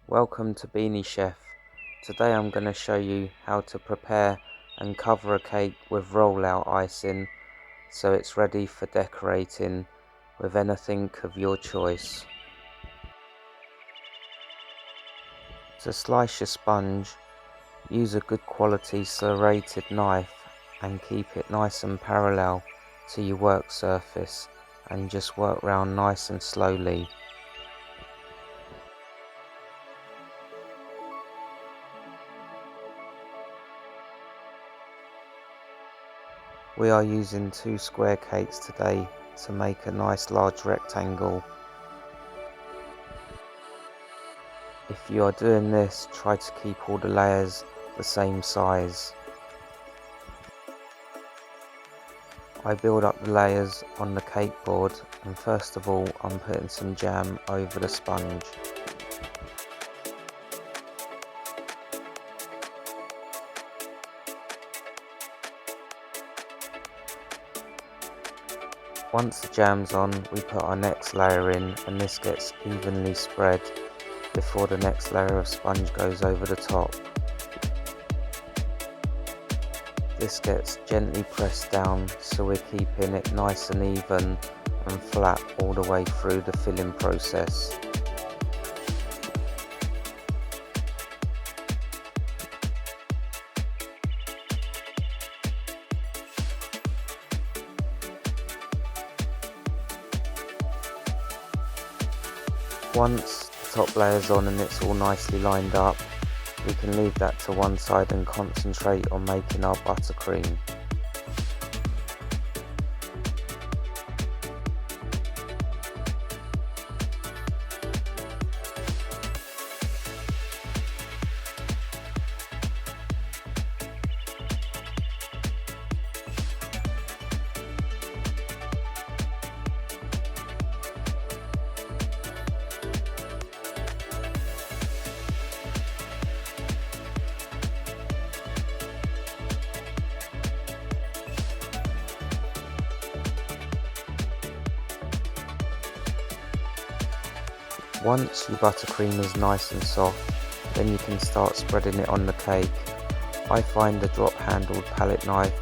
Welcome to Beanie Chef. Today I'm going to show you how to prepare and cover a cake with rollout icing so it's ready for decorating with anything of your choice. To slice your sponge, use a good quality serrated knife and keep it nice and parallel to your work surface and just work round nice and slowly. We are using 2 square cakes today to make a nice large rectangle. If you are doing this, try to keep all the layers the same size. I build up the layers on the cake board, and first of all I'm putting some jam over the sponge. Once the jam's on, we put our next layer in, and this gets evenly spread before the next layer of sponge goes over the top. This gets gently pressed down so we're keeping it nice and even and flat all the way through the filling process. Once the top layer's on and it's all nicely lined up, we can leave that to one side and concentrate on making our buttercream. Once your buttercream is nice and soft, then you can start spreading it on the cake. I find the drop handled palette knife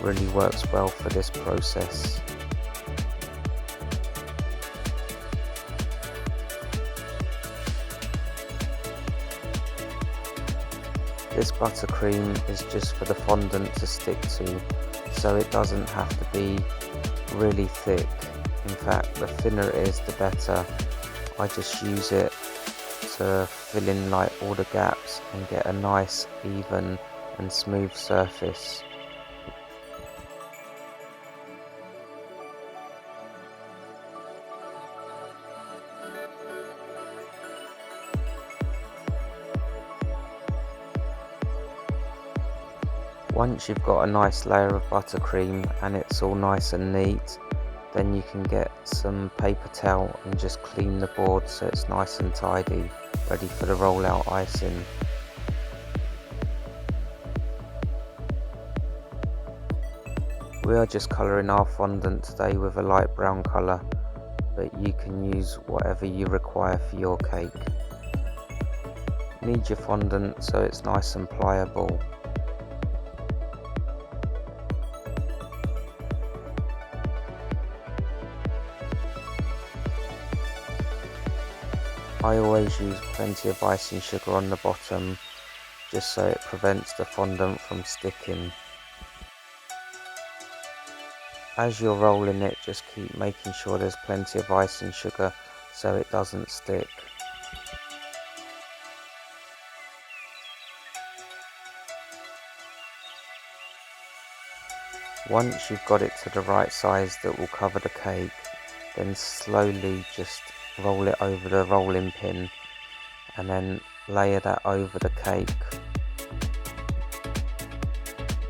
really works well for this process. This buttercream is just for the fondant to stick to, so it doesn't have to be really thick. In fact, the thinner it is, the better. I just use it to fill in like all the gaps and get a nice, even and smooth surface. Once you've got a nice layer of buttercream and it's all nice and neat, then you can get some paper towel and just clean the board so it's nice and tidy, ready for the rollout icing. We are just colouring our fondant today with a light brown colour, but you can use whatever you require for your cake. Knead your fondant so it's nice and pliable. I always use plenty of icing sugar on the bottom, just so it prevents the fondant from sticking. As you're rolling it, just keep making sure there's plenty of icing sugar so it doesn't stick. Once you've got it to the right size that will cover the cake, then slowly just roll it over the rolling pin and then layer that over the cake.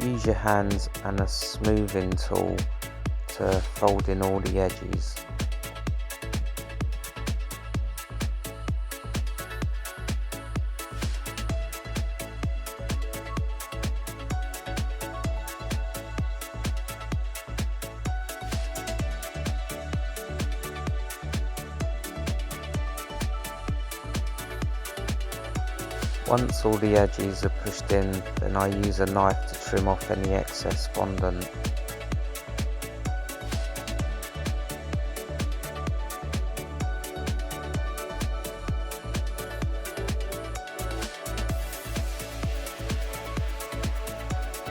Use your hands and a smoothing tool to fold in all the edges. Once all the edges are pushed in, then I use a knife to trim off any excess fondant.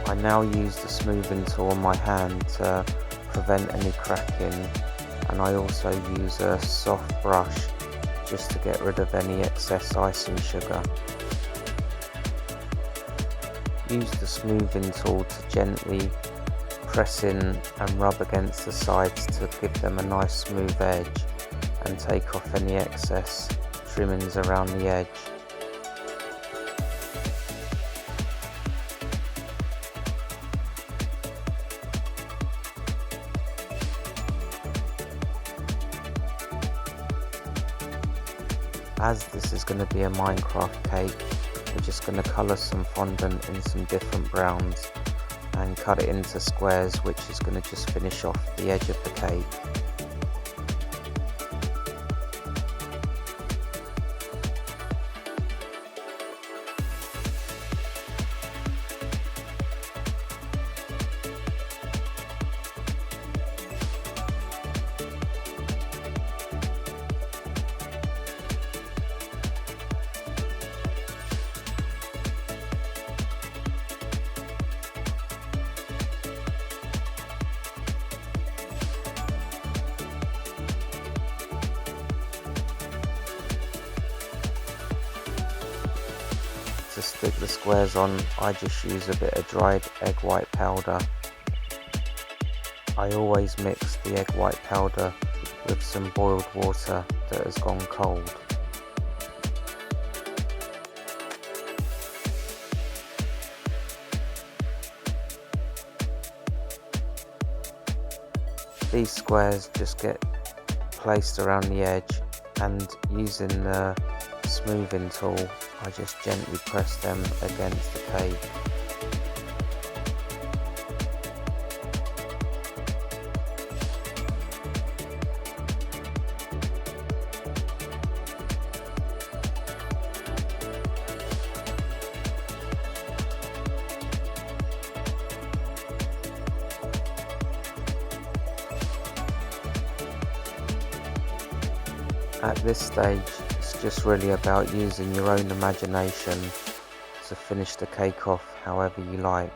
I now use the smoothing tool on my hand to prevent any cracking, and I also use a soft brush just to get rid of any excess icing sugar. Use the smoothing tool to gently press in and rub against the sides to give them a nice smooth edge and take off any excess trimmings around the edge. As this is going to be a Minecraft cake, we're just going to colour some fondant in some different browns and cut it into squares, which is going to just finish off the edge of the cake. To stick the squares on, I just use a bit of dried egg white powder. I always mix the egg white powder with some boiled water that has gone cold. These squares just get placed around the edge, and using the smoothing tool, I just gently press them against the cake. At this stage, it's just really about using your own imagination to finish the cake off however you like.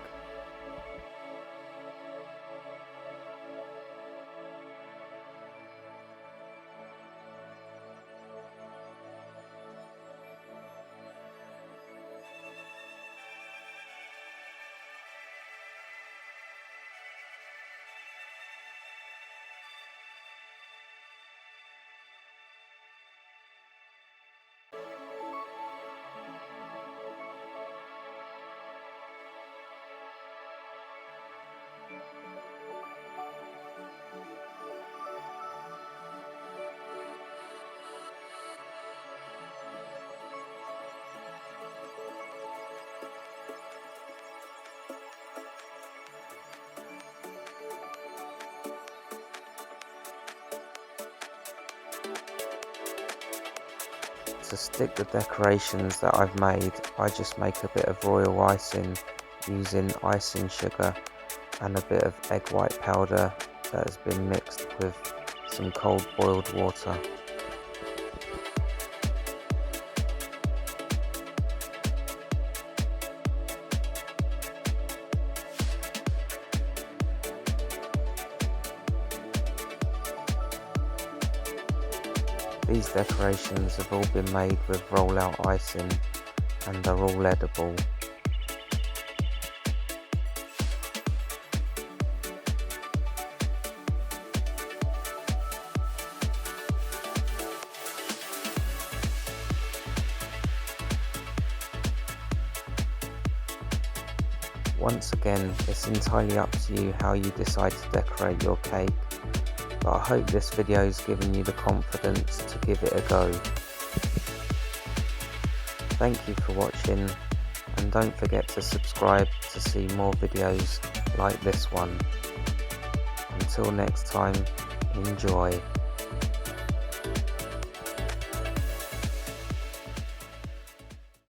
To stick the decorations that I've made, I just make a bit of royal icing using icing sugar and a bit of egg white powder that has been mixed with some cold boiled water. These decorations have all been made with roll-out icing and are all edible. Once again, it's entirely up to you how you decide to decorate your cake, but I hope this video has given you the confidence to give it a go. Thank you for watching, and don't forget to subscribe to see more videos like this one. Until next time, enjoy.